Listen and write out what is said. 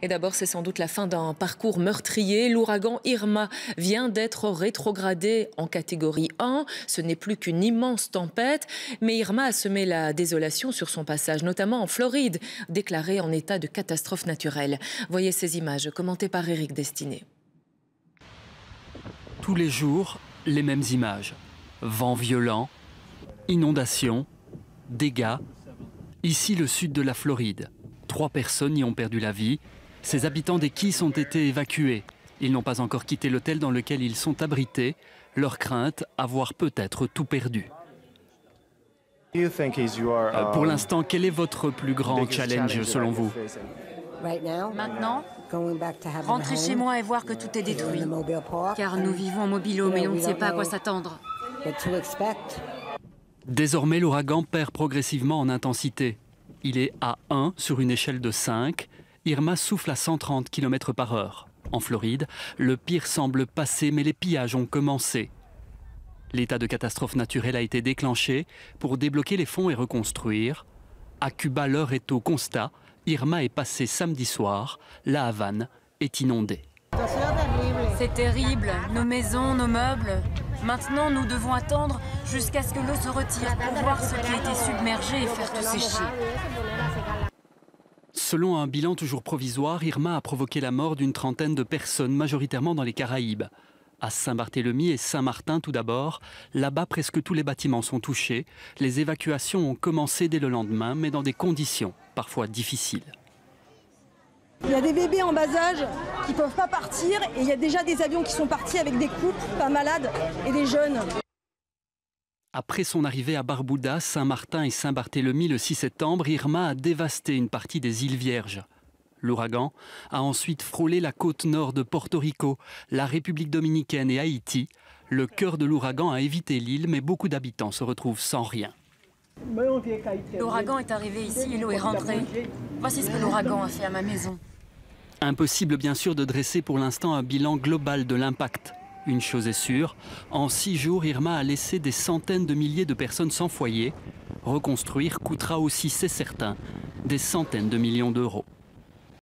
Et d'abord, c'est sans doute la fin d'un parcours meurtrier. L'ouragan Irma vient d'être rétrogradé en catégorie 1. Ce n'est plus qu'une immense tempête. Mais Irma a semé la désolation sur son passage, notamment en Floride, déclarée en état de catastrophe naturelle. Voyez ces images commentées par Éric Destiné. Tous les jours, les mêmes images. Vent violent, inondations, dégâts. Ici, le sud de la Floride. 3 personnes y ont perdu la vie. Ces habitants des Keys ont été évacués. Ils n'ont pas encore quitté l'hôtel dans lequel ils sont abrités. Leur crainte, avoir peut-être tout perdu. Pour l'instant, quel est votre plus grand challenge selon vous? Maintenant, rentrer chez moi et voir que tout est détruit. Car nous vivons en mobile-home et on ne sait pas à quoi s'attendre. Désormais, l'ouragan perd progressivement en intensité. Il est à 1 sur une échelle de 5. Irma souffle à 130 km/h. En Floride, le pire semble passer, mais les pillages ont commencé. L'état de catastrophe naturelle a été déclenché pour débloquer les fonds et reconstruire. À Cuba, l'heure est au constat. Irma est passée samedi soir. La Havane est inondée. C'est terrible, nos maisons, nos meubles. Maintenant, nous devons attendre jusqu'à ce que l'eau se retire pour voir ce qui a été submergé et faire tout sécher. Selon un bilan toujours provisoire, Irma a provoqué la mort d'une trentaine de personnes, majoritairement dans les Caraïbes. À Saint-Barthélemy et Saint-Martin tout d'abord, là-bas presque tous les bâtiments sont touchés. Les évacuations ont commencé dès le lendemain, mais dans des conditions parfois difficiles. Il y a des bébés en bas âge qui ne peuvent pas partir et il y a déjà des avions qui sont partis avec des couples pas malades et des jeunes. Après son arrivée à Barbuda, Saint-Martin et Saint-Barthélemy le 6 septembre, Irma a dévasté une partie des îles Vierges. L'ouragan a ensuite frôlé la côte nord de Porto Rico, la République dominicaine et Haïti. Le cœur de l'ouragan a évité l'île, mais beaucoup d'habitants se retrouvent sans rien. L'ouragan est arrivé ici et l'eau est rentrée. Voici ce que l'ouragan a fait à ma maison. Impossible bien sûr de dresser pour l'instant un bilan global de l'impact. Une chose est sûre, en 6 jours, Irma a laissé des centaines de milliers de personnes sans foyer. Reconstruire coûtera aussi, c'est certain, des centaines de millions d'euros.